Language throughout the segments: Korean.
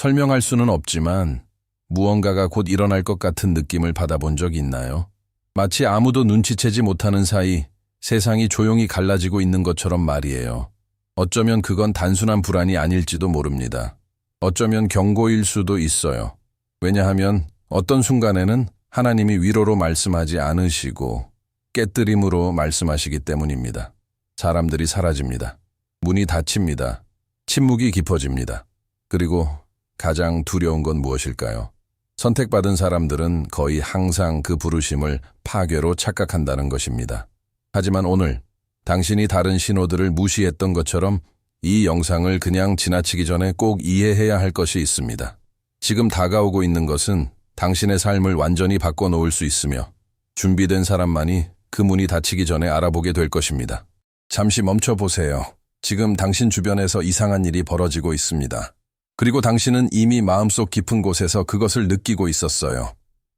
설명할 수는 없지만 무언가가 곧 일어날 것 같은 느낌을 받아본 적 있나요? 마치 아무도 눈치채지 못하는 사이 세상이 조용히 갈라지고 있는 것처럼 말이에요. 어쩌면 그건 단순한 불안이 아닐지도 모릅니다. 어쩌면 경고일 수도 있어요. 왜냐하면 어떤 순간에는 하나님이 위로로 말씀하지 않으시고 깨뜨림으로 말씀하시기 때문입니다. 사람들이 사라집니다. 문이 닫힙니다. 침묵이 깊어집니다. 그리고 가장 두려운 건 무엇일까요? 선택받은 사람들은 거의 항상 그 부르심을 파괴로 착각한다는 것입니다. 하지만 오늘 당신이 다른 신호들을 무시했던 것처럼 이 영상을 그냥 지나치기 전에 꼭 이해해야 할 것이 있습니다. 지금 다가오고 있는 것은 당신의 삶을 완전히 바꿔놓을 수 있으며 준비된 사람만이 그 문이 닫히기 전에 알아보게 될 것입니다. 잠시 멈춰보세요. 지금 당신 주변에서 이상한 일이 벌어지고 있습니다. 그리고 당신은 이미 마음속 깊은 곳에서 그것을 느끼고 있었어요.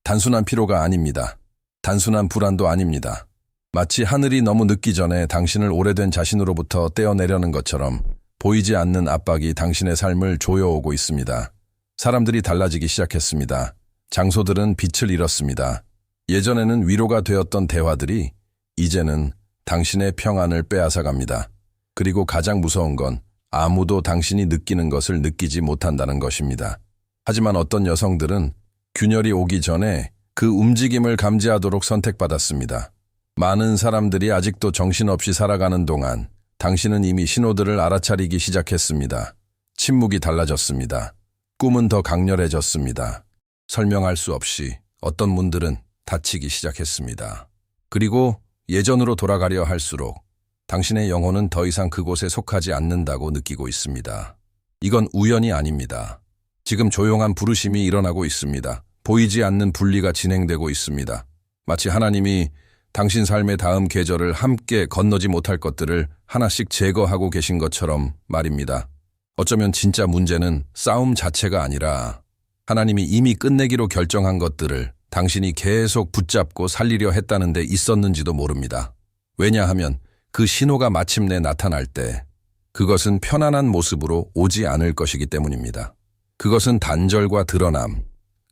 단순한 피로가 아닙니다. 단순한 불안도 아닙니다. 마치 하늘이 너무 늦기 전에 당신을 오래된 자신으로부터 떼어내려는 것처럼 보이지 않는 압박이 당신의 삶을 조여오고 있습니다. 사람들이 달라지기 시작했습니다. 장소들은 빛을 잃었습니다. 예전에는 위로가 되었던 대화들이 이제는 당신의 평안을 빼앗아갑니다. 그리고 가장 무서운 건 아무도 당신이 느끼는 것을 느끼지 못한다는 것입니다. 하지만 어떤 여성들은 균열이 오기 전에 그 움직임을 감지하도록 선택받았습니다. 많은 사람들이 아직도 정신없이 살아가는 동안 당신은 이미 신호들을 알아차리기 시작했습니다. 침묵이 달라졌습니다. 꿈은 더 강렬해졌습니다. 설명할 수 없이 어떤 문들은 닫히기 시작했습니다. 그리고 예전으로 돌아가려 할수록 당신의 영혼은 더 이상 그곳에 속하지 않는다고 느끼고 있습니다. 이건 우연이 아닙니다. 지금 조용한 부르심이 일어나고 있습니다. 보이지 않는 분리가 진행되고 있습니다. 마치 하나님이 당신 삶의 다음 계절을 함께 건너지 못할 것들을 하나씩 제거하고 계신 것처럼 말입니다. 어쩌면 진짜 문제는 싸움 자체가 아니라 하나님이 이미 끝내기로 결정한 것들을 당신이 계속 붙잡고 살리려 했다는 데 있었는지도 모릅니다. 왜냐하면 그 신호가 마침내 나타날 때 그것은 편안한 모습으로 오지 않을 것이기 때문입니다. 그것은 단절과 드러남,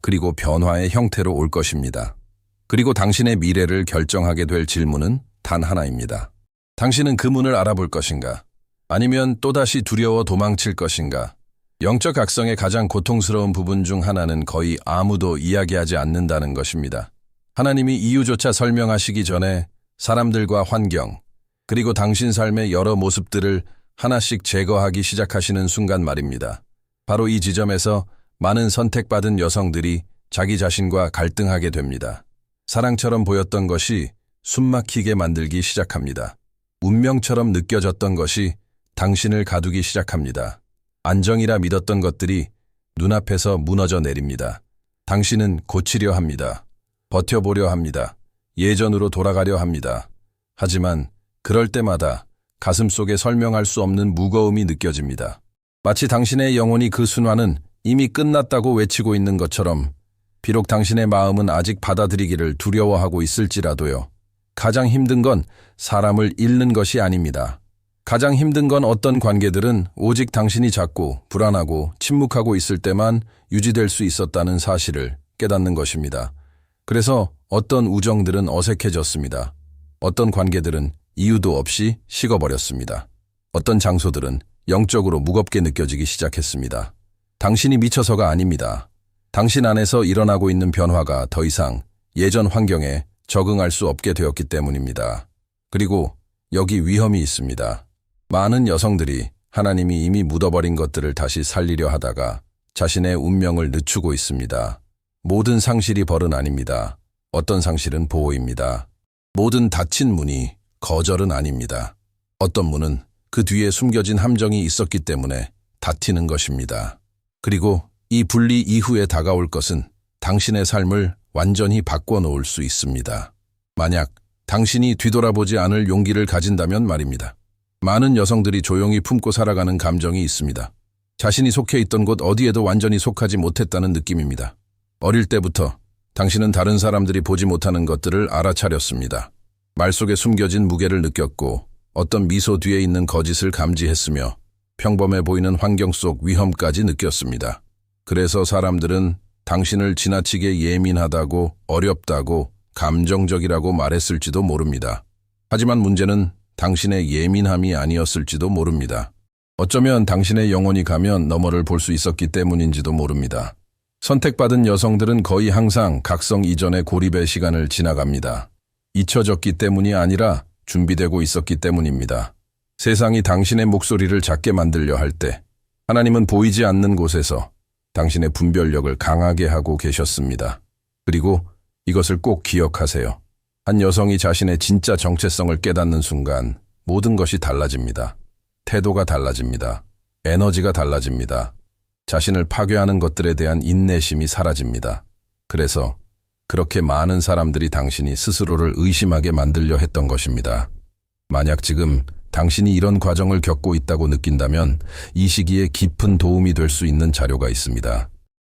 그리고 변화의 형태로 올 것입니다. 그리고 당신의 미래를 결정하게 될 질문은 단 하나입니다. 당신은 그 문을 알아볼 것인가? 아니면 또다시 두려워 도망칠 것인가? 영적 각성의 가장 고통스러운 부분 중 하나는 거의 아무도 이야기하지 않는다는 것입니다. 하나님이 이유조차 설명하시기 전에 사람들과 환경, 그리고 당신 삶의 여러 모습들을 하나씩 제거하기 시작하시는 순간 말입니다. 바로 이 지점에서 많은 선택받은 여성들이 자기 자신과 갈등하게 됩니다. 사랑처럼 보였던 것이 숨막히게 만들기 시작합니다. 운명처럼 느껴졌던 것이 당신을 가두기 시작합니다. 안정이라 믿었던 것들이 눈앞에서 무너져 내립니다. 당신은 고치려 합니다. 버텨보려 합니다. 예전으로 돌아가려 합니다. 하지만 그럴 때마다 가슴속에 설명할 수 없는 무거움이 느껴집니다. 마치 당신의 영혼이 그 순환은 이미 끝났다고 외치고 있는 것처럼 비록 당신의 마음은 아직 받아들이기를 두려워하고 있을지라도요. 가장 힘든 건 사람을 잃는 것이 아닙니다. 가장 힘든 건 어떤 관계들은 오직 당신이 작고 불안하고 침묵하고 있을 때만 유지될 수 있었다는 사실을 깨닫는 것입니다. 그래서 어떤 우정들은 어색해졌습니다. 어떤 관계들은 이유도 없이 식어버렸습니다. 어떤 장소들은 영적으로 무겁게 느껴지기 시작했습니다. 당신이 미쳐서가 아닙니다. 당신 안에서 일어나고 있는 변화가 더 이상 예전 환경에 적응할 수 없게 되었기 때문입니다. 그리고 여기 위험이 있습니다. 많은 여성들이 하나님이 이미 묻어버린 것들을 다시 살리려 하다가 자신의 운명을 늦추고 있습니다. 모든 상실이 벌은 아닙니다. 어떤 상실은 보호입니다. 모든 닫힌 문이 거절은 아닙니다. 어떤 문은 그 뒤에 숨겨진 함정이 있었기 때문에 닫히는 것입니다. 그리고 이 분리 이후에 다가올 것은 당신의 삶을 완전히 바꿔놓을 수 있습니다. 만약 당신이 뒤돌아보지 않을 용기를 가진다면 말입니다. 많은 여성들이 조용히 품고 살아가는 감정이 있습니다. 자신이 속해 있던 곳 어디에도 완전히 속하지 못했다는 느낌입니다. 어릴 때부터 당신은 다른 사람들이 보지 못하는 것들을 알아차렸습니다. 말 속에 숨겨진 무게를 느꼈고 어떤 미소 뒤에 있는 거짓을 감지했으며 평범해 보이는 환경 속 위험까지 느꼈습니다. 그래서 사람들은 당신을 지나치게 예민하다고, 어렵다고, 감정적이라고 말했을지도 모릅니다. 하지만 문제는 당신의 예민함이 아니었을지도 모릅니다. 어쩌면 당신의 영혼이 가면 너머를 볼 수 있었기 때문인지도 모릅니다. 선택받은 여성들은 거의 항상 각성 이전의 고립의 시간을 지나갑니다. 잊혀졌기 때문이 아니라 준비되고 있었기 때문입니다. 세상이 당신의 목소리를 작게 만들려 할 때 하나님은 보이지 않는 곳에서 당신의 분별력을 강하게 하고 계셨습니다. 그리고 이것을 꼭 기억하세요. 한 여성이 자신의 진짜 정체성을 깨닫는 순간 모든 것이 달라집니다. 태도가 달라집니다. 에너지가 달라집니다. 자신을 파괴하는 것들에 대한 인내심이 사라집니다. 그래서 그렇게 많은 사람들이 당신이 스스로를 의심하게 만들려 했던 것입니다. 만약 지금 당신이 이런 과정을 겪고 있다고 느낀다면 이 시기에 깊은 도움이 될 수 있는 자료가 있습니다.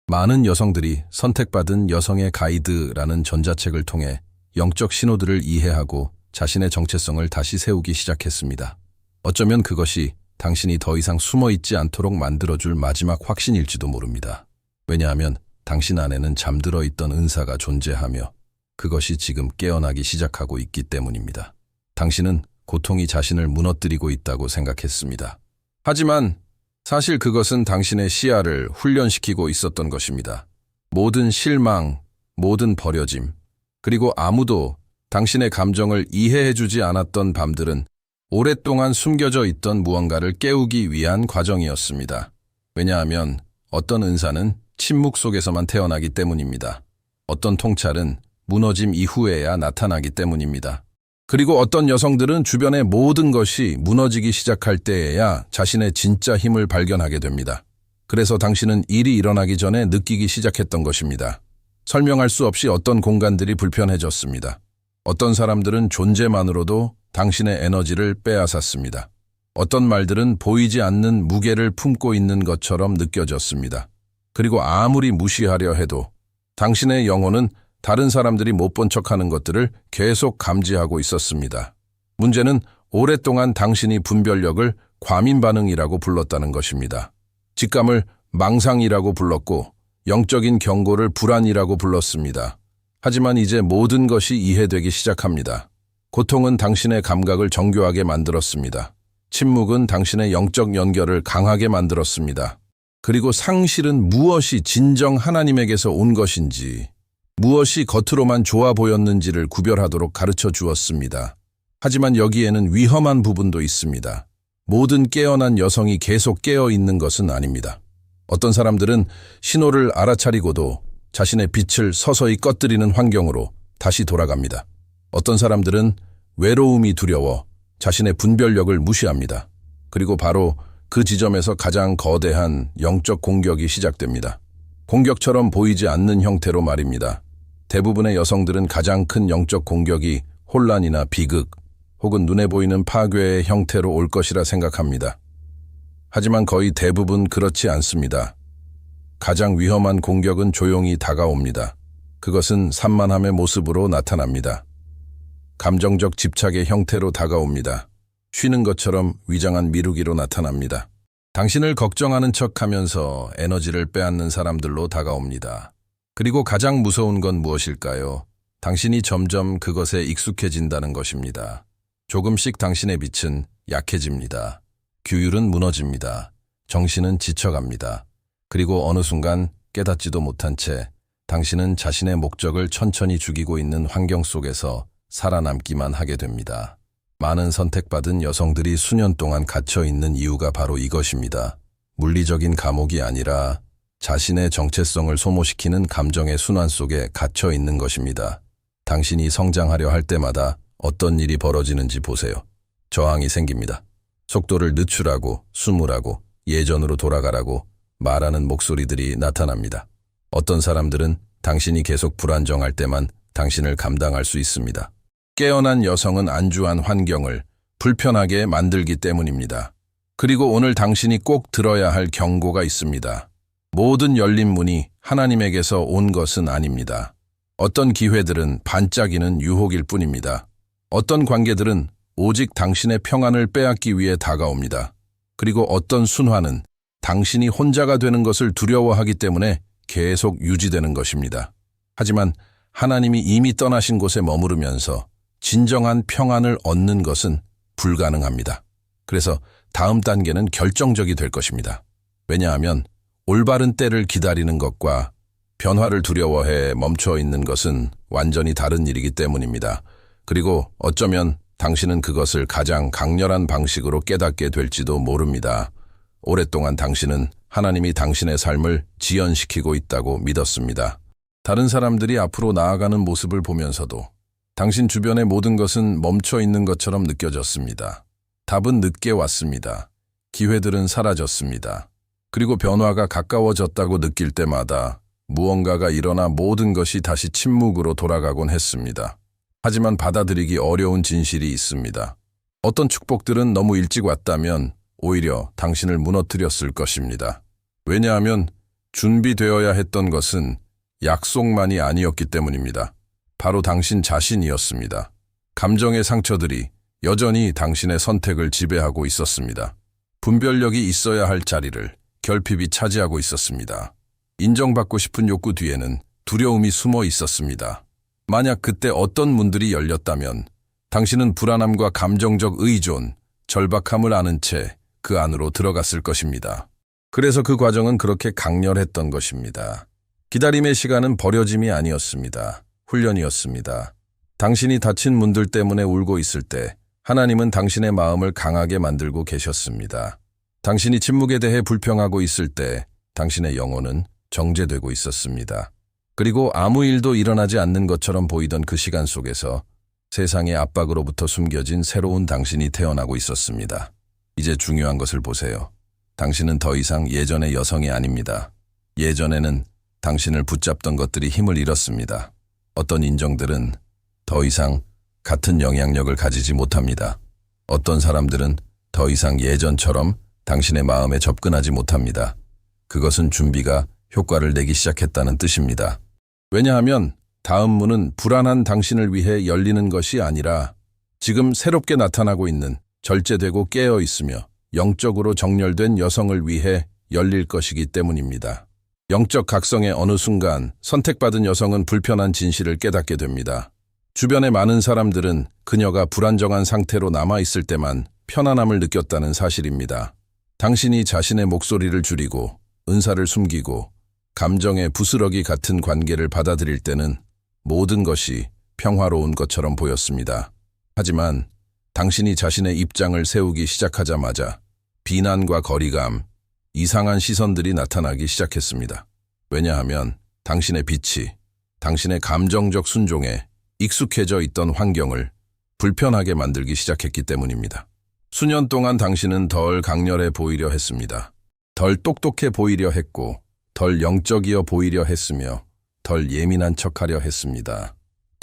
많은 여성들이 선택받은 여성의 가이드라는 전자책을 통해 영적 신호들을 이해하고 자신의 정체성을 다시 세우기 시작했습니다. 어쩌면 그것이 당신이 더 이상 숨어 있지 않도록 만들어줄 마지막 확신일지도 모릅니다. 왜냐하면 당신 안에는 잠들어 있던 은사가 존재하며 그것이 지금 깨어나기 시작하고 있기 때문입니다. 당신은 고통이 자신을 무너뜨리고 있다고 생각했습니다. 하지만 사실 그것은 당신의 시야를 훈련시키고 있었던 것입니다. 모든 실망, 모든 버려짐, 그리고 아무도 당신의 감정을 이해해주지 않았던 밤들은 오랫동안 숨겨져 있던 무언가를 깨우기 위한 과정이었습니다. 왜냐하면 어떤 은사는 침묵 속에서만 태어나기 때문입니다. 어떤 통찰은 무너짐 이후에야 나타나기 때문입니다. 그리고 어떤 여성들은 주변의 모든 것이 무너지기 시작할 때에야 자신의 진짜 힘을 발견하게 됩니다. 그래서 당신은 일이 일어나기 전에 느끼기 시작했던 것입니다. 설명할 수 없이 어떤 공간들이 불편해졌습니다. 어떤 사람들은 존재만으로도 당신의 에너지를 빼앗았습니다. 어떤 말들은 보이지 않는 무게를 품고 있는 것처럼 느껴졌습니다. 그리고 아무리 무시하려 해도 당신의 영혼은 다른 사람들이 못 본 척하는 것들을 계속 감지하고 있었습니다. 문제는 오랫동안 당신이 분별력을 과민 반응이라고 불렀다는 것입니다. 직감을 망상이라고 불렀고 영적인 경고를 불안이라고 불렀습니다. 하지만 이제 모든 것이 이해되기 시작합니다. 고통은 당신의 감각을 정교하게 만들었습니다. 침묵은 당신의 영적 연결을 강하게 만들었습니다. 그리고 상실은 무엇이 진정 하나님에게서 온 것인지, 무엇이 겉으로만 좋아 보였는지를 구별하도록 가르쳐 주었습니다. 하지만 여기에는 위험한 부분도 있습니다. 모든 깨어난 여성이 계속 깨어 있는 것은 아닙니다. 어떤 사람들은 신호를 알아차리고도 자신의 빛을 서서히 꺼뜨리는 환경으로 다시 돌아갑니다. 어떤 사람들은 외로움이 두려워 자신의 분별력을 무시합니다. 그리고 바로 그 지점에서 가장 거대한 영적 공격이 시작됩니다. 공격처럼 보이지 않는 형태로 말입니다. 대부분의 여성들은 가장 큰 영적 공격이 혼란이나 비극 혹은 눈에 보이는 파괴의 형태로 올 것이라 생각합니다. 하지만 거의 대부분 그렇지 않습니다. 가장 위험한 공격은 조용히 다가옵니다. 그것은 산만함의 모습으로 나타납니다. 감정적 집착의 형태로 다가옵니다. 쉬는 것처럼 위장한 미루기로 나타납니다. 당신을 걱정하는 척하면서 에너지를 빼앗는 사람들로 다가옵니다. 그리고 가장 무서운 건 무엇일까요? 당신이 점점 그것에 익숙해진다는 것입니다. 조금씩 당신의 빛은 약해집니다. 규율은 무너집니다. 정신은 지쳐갑니다. 그리고 어느 순간 깨닫지도 못한 채 당신은 자신의 목적을 천천히 죽이고 있는 환경 속에서 살아남기만 하게 됩니다. 많은 선택받은 여성들이 수년 동안 갇혀 있는 이유가 바로 이것입니다. 물리적인 감옥이 아니라 자신의 정체성을 소모시키는 감정의 순환 속에 갇혀 있는 것입니다. 당신이 성장하려 할 때마다 어떤 일이 벌어지는지 보세요. 저항이 생깁니다. 속도를 늦추라고, 숨으라고, 예전으로 돌아가라고 말하는 목소리들이 나타납니다. 어떤 사람들은 당신이 계속 불안정할 때만 당신을 감당할 수 있습니다. 깨어난 여성은 안주한 환경을 불편하게 만들기 때문입니다. 그리고 오늘 당신이 꼭 들어야 할 경고가 있습니다. 모든 열린 문이 하나님에게서 온 것은 아닙니다. 어떤 기회들은 반짝이는 유혹일 뿐입니다. 어떤 관계들은 오직 당신의 평안을 빼앗기 위해 다가옵니다. 그리고 어떤 순환은 당신이 혼자가 되는 것을 두려워하기 때문에 계속 유지되는 것입니다. 하지만 하나님이 이미 떠나신 곳에 머무르면서 진정한 평안을 얻는 것은 불가능합니다. 그래서 다음 단계는 결정적이 될 것입니다. 왜냐하면 올바른 때를 기다리는 것과 변화를 두려워해 멈춰 있는 것은 완전히 다른 일이기 때문입니다. 그리고 어쩌면 당신은 그것을 가장 강렬한 방식으로 깨닫게 될지도 모릅니다. 오랫동안 당신은 하나님이 당신의 삶을 지연시키고 있다고 믿었습니다. 다른 사람들이 앞으로 나아가는 모습을 보면서도 당신 주변의 모든 것은 멈춰 있는 것처럼 느껴졌습니다. 답은 늦게 왔습니다. 기회들은 사라졌습니다. 그리고 변화가 가까워졌다고 느낄 때마다 무언가가 일어나 모든 것이 다시 침묵으로 돌아가곤 했습니다. 하지만 받아들이기 어려운 진실이 있습니다. 어떤 축복들은 너무 일찍 왔다면 오히려 당신을 무너뜨렸을 것입니다. 왜냐하면 준비되어야 했던 것은 약속만이 아니었기 때문입니다. 바로 당신 자신이었습니다. 감정의 상처들이 여전히 당신의 선택을 지배하고 있었습니다. 분별력이 있어야 할 자리를 결핍이 차지하고 있었습니다. 인정받고 싶은 욕구 뒤에는 두려움이 숨어 있었습니다. 만약 그때 어떤 문들이 열렸다면 당신은 불안함과 감정적 의존, 절박함을 아는 채 그 안으로 들어갔을 것입니다. 그래서 그 과정은 그렇게 강렬했던 것입니다. 기다림의 시간은 버려짐이 아니었습니다. 훈련이었습니다. 당신이 닫힌 문들 때문에 울고 있을 때 하나님은 당신의 마음을 강하게 만들고 계셨습니다. 당신이 침묵에 대해 불평하고 있을 때 당신의 영혼은 정제되고 있었습니다. 그리고 아무 일도 일어나지 않는 것처럼 보이던 그 시간 속에서 세상의 압박으로부터 숨겨진 새로운 당신이 태어나고 있었습니다. 이제 중요한 것을 보세요. 당신은 더 이상 예전의 여성이 아닙니다. 예전에는 당신을 붙잡던 것들이 힘을 잃었습니다. 어떤 인정들은 더 이상 같은 영향력을 가지지 못합니다. 어떤 사람들은 더 이상 예전처럼 당신의 마음에 접근하지 못합니다. 그것은 준비가 효과를 내기 시작했다는 뜻입니다. 왜냐하면 다음 문은 불안한 당신을 위해 열리는 것이 아니라 지금 새롭게 나타나고 있는 절제되고 깨어 있으며 영적으로 정렬된 여성을 위해 열릴 것이기 때문입니다. 영적 각성의 어느 순간 선택받은 여성은 불편한 진실을 깨닫게 됩니다. 주변의 많은 사람들은 그녀가 불안정한 상태로 남아있을 때만 편안함을 느꼈다는 사실입니다. 당신이 자신의 목소리를 줄이고 은사를 숨기고 감정의 부스러기 같은 관계를 받아들일 때는 모든 것이 평화로운 것처럼 보였습니다. 하지만 당신이 자신의 입장을 세우기 시작하자마자 비난과 거리감, 이상한 시선들이 나타나기 시작했습니다. 왜냐하면 당신의 빛이 당신의 감정적 순종에 익숙해져 있던 환경을 불편하게 만들기 시작했기 때문입니다. 수년 동안 당신은 덜 강렬해 보이려 했습니다. 덜 똑똑해 보이려 했고 덜 영적이어 보이려 했으며 덜 예민한 척하려 했습니다.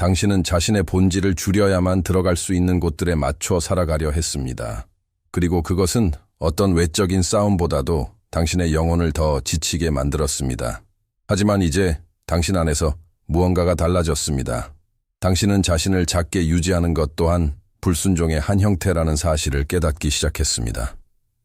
당신은 자신의 본질을 줄여야만 들어갈 수 있는 곳들에 맞춰 살아가려 했습니다. 그리고 그것은 어떤 외적인 싸움보다도 당신의 영혼을 더 지치게 만들었습니다. 하지만 이제 당신 안에서 무언가가 달라졌습니다. 당신은 자신을 작게 유지하는 것 또한 불순종의 한 형태라는 사실을 깨닫기 시작했습니다.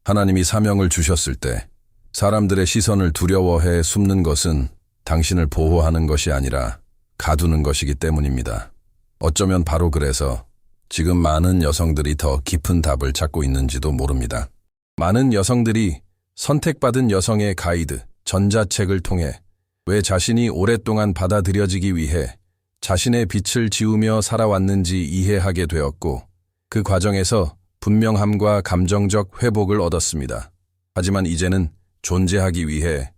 하나님이 사명을 주셨을 때 사람들의 시선을 두려워해 숨는 것은 당신을 보호하는 것이 아니라 가두는 것이기 때문입니다. 어쩌면 바로 그래서 지금 많은 여성들이 더 깊은 답을 찾고 있는지도 모릅니다. 많은 여성들이 선택받은 여성의 가이드, 전자책을 통해 왜 자신이 오랫동안 받아들여지기 위해 자신의 빛을 지우며 살아왔는지 이해하게 되었고 그 과정에서 분명함과 감정적 회복을 얻었습니다. 하지만 이제는 존재하기 위해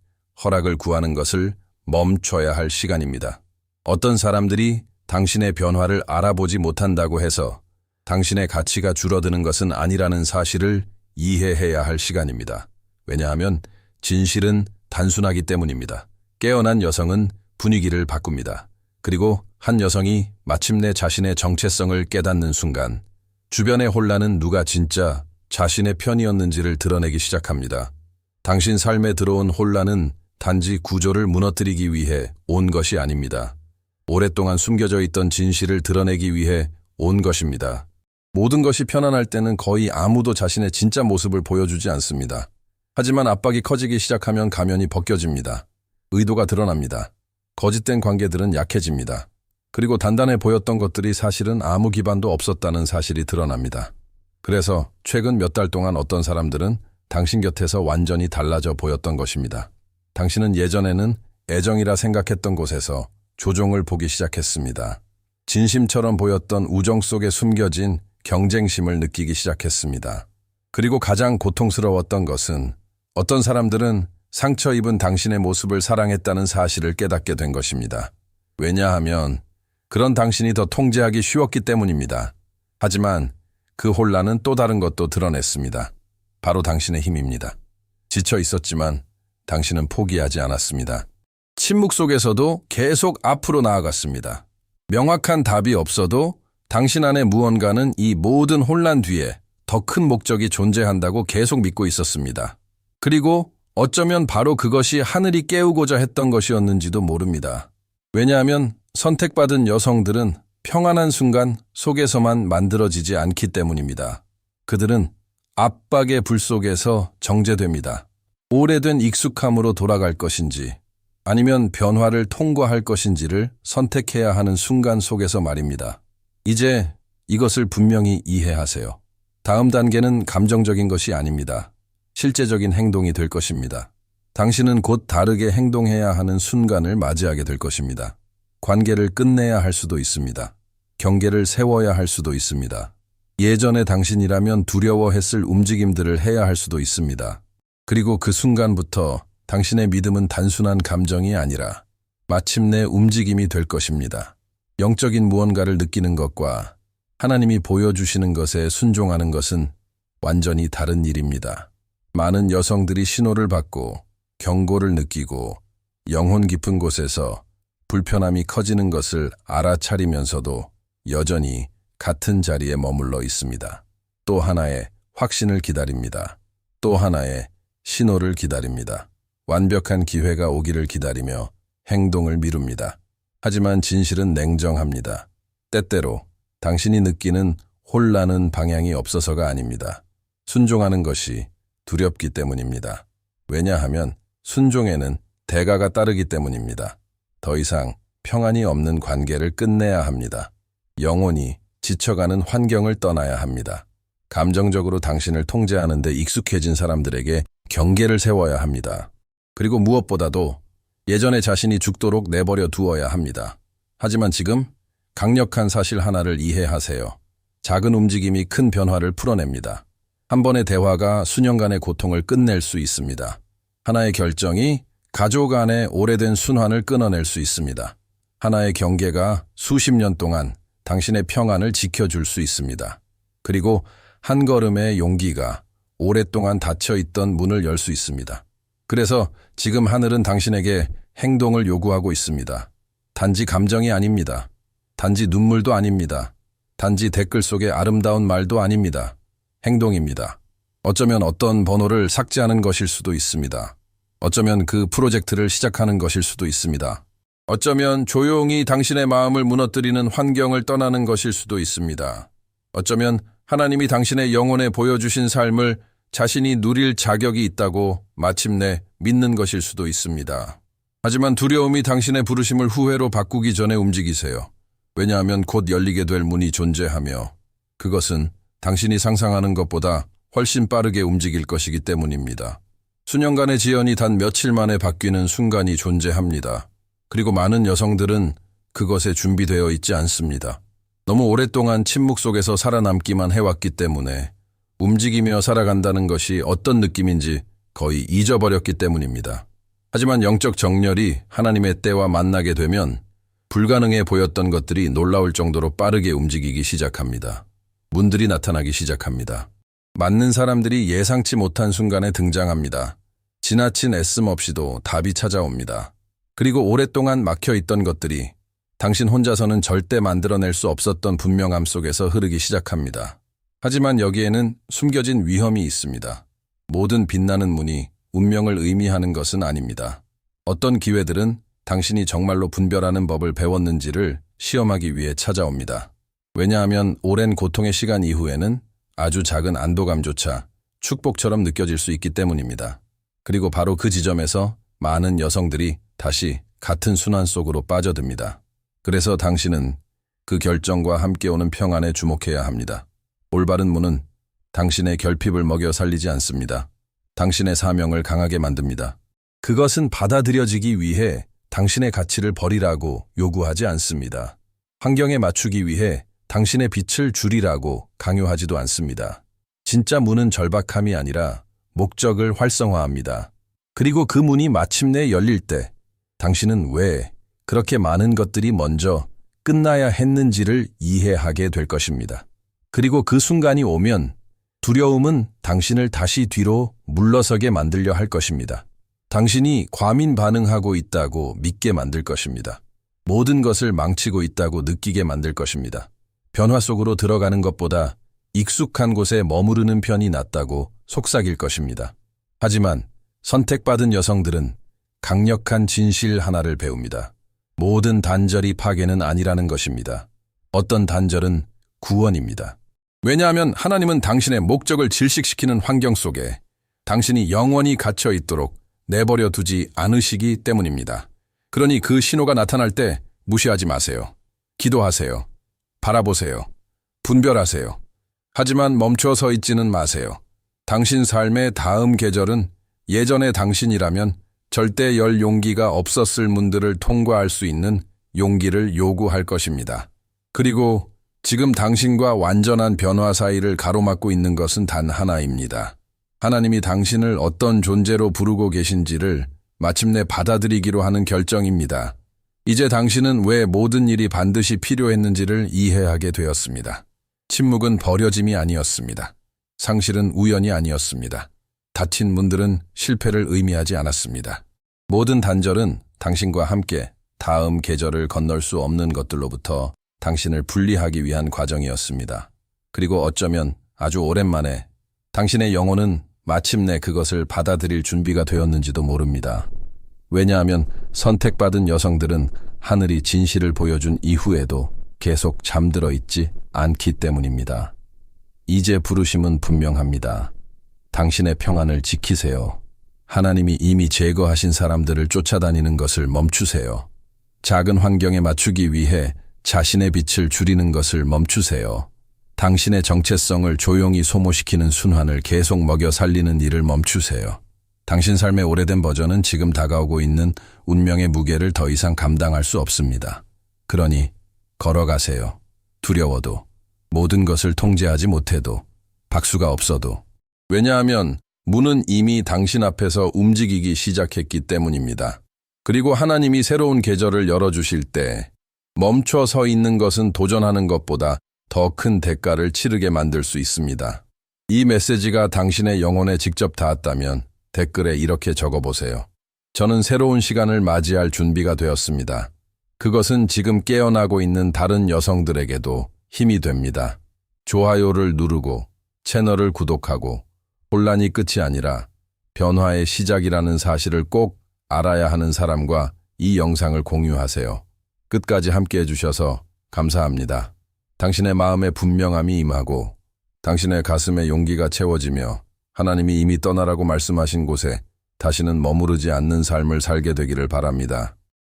허락을 구하는 것을 멈춰야 할 시간입니다. 어떤 사람들이 당신의 변화를 알아보지 못한다고 해서 당신의 가치가 줄어드는 것은 아니라는 사실을 이해해야 할 시간입니다. 왜냐하면 진실은 단순하기 때문입니다. 깨어난 여성은 분위기를 바꿉니다. 그리고 한 여성이 마침내 자신의 정체성을 깨닫는 순간 주변의 혼란은 누가 진짜 자신의 편이었는지를 드러내기 시작합니다. 당신 삶에 들어온 혼란은 단지 구조를 무너뜨리기 위해 온 것이 아닙니다. 오랫동안 숨겨져 있던 진실을 드러내기 위해 온 것입니다. 모든 것이 편안할 때는 거의 아무도 자신의 진짜 모습을 보여주지 않습니다. 하지만 압박이 커지기 시작하면 가면이 벗겨집니다. 의도가 드러납니다. 거짓된 관계들은 약해집니다. 그리고 단단해 보였던 것들이 사실은 아무 기반도 없었다는 사실이 드러납니다. 그래서 최근 몇 달 동안 어떤 사람들은 당신 곁에서 완전히 달라져 보였던 것입니다. 당신은 예전에는 애정이라 생각했던 곳에서 조종을 보기 시작했습니다. 진심처럼 보였던 우정 속에 숨겨진 경쟁심을 느끼기 시작했습니다. 그리고 가장 고통스러웠던 것은 어떤 사람들은 상처 입은 당신의 모습을 사랑했다는 사실을 깨닫게 된 것입니다. 왜냐하면 그런 당신이 더 통제하기 쉬웠기 때문입니다. 하지만 그 혼란은 또 다른 것도 드러냈습니다. 바로 당신의 힘입니다. 지쳐 있었지만 당신은 포기하지 않았습니다. 침묵 속에서도 계속 앞으로 나아갔습니다. 명확한 답이 없어도 당신 안에 무언가는 이 모든 혼란 뒤에 더 큰 목적이 존재한다고 계속 믿고 있었습니다. 그리고 어쩌면 바로 그것이 하늘이 깨우고자 했던 것이었는지도 모릅니다. 왜냐하면 선택받은 여성들은 평안한 순간 속에서만 만들어지지 않기 때문입니다. 그들은 압박의 불 속에서 정제됩니다. 오래된 익숙함으로 돌아갈 것인지 아니면 변화를 통과할 것인지를 선택해야 하는 순간 속에서 말입니다. 이제 이것을 분명히 이해하세요. 다음 단계는 감정적인 것이 아닙니다. 실제적인 행동이 될 것입니다. 당신은 곧 다르게 행동해야 하는 순간을 맞이하게 될 것입니다. 관계를 끝내야 할 수도 있습니다. 경계를 세워야 할 수도 있습니다. 예전의 당신이라면 두려워했을 움직임들을 해야 할 수도 있습니다. 그리고 그 순간부터 당신의 믿음은 단순한 감정이 아니라 마침내 움직임이 될 것입니다. 영적인 무언가를 느끼는 것과 하나님이 보여주시는 것에 순종하는 것은 완전히 다른 일입니다. 많은 여성들이 신호를 받고 경고를 느끼고 영혼 깊은 곳에서 불편함이 커지는 것을 알아차리면서도 여전히 같은 자리에 머물러 있습니다. 또 하나의 확신을 기다립니다. 또 하나의 신호를 기다립니다. 완벽한 기회가 오기를 기다리며 행동을 미룹니다. 하지만 진실은 냉정합니다. 때때로 당신이 느끼는 혼란은 방향이 없어서가 아닙니다. 순종하는 것이 두렵기 때문입니다. 왜냐하면 순종에는 대가가 따르기 때문입니다. 더 이상 평안이 없는 관계를 끝내야 합니다. 영혼이 지쳐가는 환경을 떠나야 합니다. 감정적으로 당신을 통제하는 데 익숙해진 사람들에게 경계를 세워야 합니다. 그리고 무엇보다도 예전의 자신이 죽도록 내버려 두어야 합니다. 하지만 지금 강력한 사실 하나를 이해하세요. 작은 움직임이 큰 변화를 풀어냅니다. 한 번의 대화가 수년간의 고통을 끝낼 수 있습니다. 하나의 결정이 가족 안의 오래된 순환을 끊어낼 수 있습니다. 하나의 경계가 수십 년 동안 당신의 평안을 지켜줄 수 있습니다. 그리고 한 걸음의 용기가 오랫동안 닫혀있던 문을 열 수 있습니다. 그래서 지금 하늘은 당신에게 행동을 요구하고 있습니다. 단지 감정이 아닙니다. 단지 눈물도 아닙니다. 단지 댓글 속의 아름다운 말도 아닙니다. 행동입니다. 어쩌면 어떤 번호를 삭제하는 것일 수도 있습니다. 어쩌면 그 프로젝트를 시작하는 것일 수도 있습니다. 어쩌면 조용히 당신의 마음을 무너뜨리는 환경을 떠나는 것일 수도 있습니다. 어쩌면 하나님이 당신의 영혼에 보여주신 삶을 자신이 누릴 자격이 있다고 마침내 믿는 것일 수도 있습니다. 하지만 두려움이 당신의 부르심을 후회로 바꾸기 전에 움직이세요. 왜냐하면 곧 열리게 될 문이 존재하며 그것은 당신이 상상하는 것보다 훨씬 빠르게 움직일 것이기 때문입니다. 수년간의 지연이 단 며칠 만에 바뀌는 순간이 존재합니다. 그리고 많은 여성들은 그것에 준비되어 있지 않습니다. 너무 오랫동안 침묵 속에서 살아남기만 해왔기 때문에 움직이며 살아간다는 것이 어떤 느낌인지 거의 잊어버렸기 때문입니다. 하지만 영적 정렬이 하나님의 때와 만나게 되면 불가능해 보였던 것들이 놀라울 정도로 빠르게 움직이기 시작합니다. 문들이 나타나기 시작합니다. 맞는 사람들이 예상치 못한 순간에 등장합니다. 지나친 애씀 없이도 답이 찾아옵니다. 그리고 오랫동안 막혀있던 것들이 당신 혼자서는 절대 만들어낼 수 없었던 분명함 속에서 흐르기 시작합니다. 하지만 여기에는 숨겨진 위험이 있습니다. 모든 빛나는 문이 운명을 의미하는 것은 아닙니다. 어떤 기회들은 당신이 정말로 분별하는 법을 배웠는지를 시험하기 위해 찾아옵니다. 왜냐하면 오랜 고통의 시간 이후에는 아주 작은 안도감조차 축복처럼 느껴질 수 있기 때문입니다. 그리고 바로 그 지점에서 많은 여성들이 다시 같은 순환 속으로 빠져듭니다. 그래서 당신은 그 결정과 함께 오는 평안에 주목해야 합니다. 올바른 문은 당신의 결핍을 먹여 살리지 않습니다. 당신의 사명을 강하게 만듭니다. 그것은 받아들여지기 위해 당신의 가치를 버리라고 요구하지 않습니다. 환경에 맞추기 위해 당신의 빛을 줄이라고 강요하지도 않습니다. 진짜 문은 절박함이 아니라 목적을 활성화합니다. 그리고 그 문이 마침내 열릴 때 당신은 왜 그렇게 많은 것들이 먼저 끝나야 했는지를 이해하게 될 것입니다. 그리고 그 순간이 오면 두려움은 당신을 다시 뒤로 물러서게 만들려 할 것입니다. 당신이 과민 반응하고 있다고 믿게 만들 것입니다. 모든 것을 망치고 있다고 느끼게 만들 것입니다. 변화 속으로 들어가는 것보다 익숙한 곳에 머무르는 편이 낫다고 속삭일 것입니다. 하지만 선택받은 여성들은 강력한 진실 하나를 배웁니다. 모든 단절이 파괴는 아니라는 것입니다. 어떤 단절은 구원입니다. 왜냐하면 하나님은 당신의 목적을 질식시키는 환경 속에 당신이 영원히 갇혀 있도록 내버려 두지 않으시기 때문입니다. 그러니 그 신호가 나타날 때 무시하지 마세요. 기도하세요. 바라보세요. 분별하세요. 하지만 멈춰 서 있지는 마세요. 당신 삶의 다음 계절은 예전의 당신이라면 절대 열 용기가 없었을 문들을 통과할 수 있는 용기를 요구할 것입니다. 그리고 지금 당신과 완전한 변화 사이를 가로막고 있는 것은 단 하나입니다. 하나님이 당신을 어떤 존재로 부르고 계신지를 마침내 받아들이기로 하는 결정입니다. 이제 당신은 왜 모든 일이 반드시 필요했는지를 이해하게 되었습니다. 침묵은 버려짐이 아니었습니다. 상실은 우연이 아니었습니다. 닫힌 문들은 실패를 의미하지 않았습니다. 모든 단절은 당신과 함께 다음 계절을 건널 수 없는 것들로부터 당신을 분리하기 위한 과정이었습니다. 그리고 어쩌면 아주 오랜만에 당신의 영혼은 마침내 그것을 받아들일 준비가 되었는지도 모릅니다. 왜냐하면 선택받은 여성들은 하늘이 진실을 보여준 이후에도 계속 잠들어 있지 않기 때문입니다. 이제 부르심은 분명합니다. 당신의 평안을 지키세요. 하나님이 이미 제거하신 사람들을 쫓아다니는 것을 멈추세요. 작은 환경에 맞추기 위해 자신의 빛을 줄이는 것을 멈추세요. 당신의 정체성을 조용히 소모시키는 순환을 계속 먹여 살리는 일을 멈추세요. 당신 삶의 오래된 버전은 지금 다가오고 있는 운명의 무게를 더 이상 감당할 수 없습니다. 그러니 걸어가세요. 두려워도, 모든 것을 통제하지 못해도, 박수가 없어도. 왜냐하면 문은 이미 당신 앞에서 움직이기 시작했기 때문입니다. 그리고 하나님이 새로운 계절을 열어주실 때 멈춰 서 있는 것은 도전하는 것보다 더 큰 대가를 치르게 만들 수 있습니다. 이 메시지가 당신의 영혼에 직접 닿았다면 댓글에 이렇게 적어보세요. 저는 새로운 시간을 맞이할 준비가 되었습니다. 그것은 지금 깨어나고 있는 다른 여성들에게도 힘이 됩니다. 좋아요를 누르고 채널을 구독하고 혼란이 끝이 아니라 변화의 시작이라는 사실을 꼭 알아야 하는 사람과 이 영상을 공유하세요. 끝까지 함께 해주셔서 감사합니다. 당신의 마음에 분명함이 임하고 당신의 가슴에 용기가 채워지며 하나님이 이미 떠나라고 말씀하신 곳에 다시는 머무르지 않는 삶을 살게 되기를 바랍니다.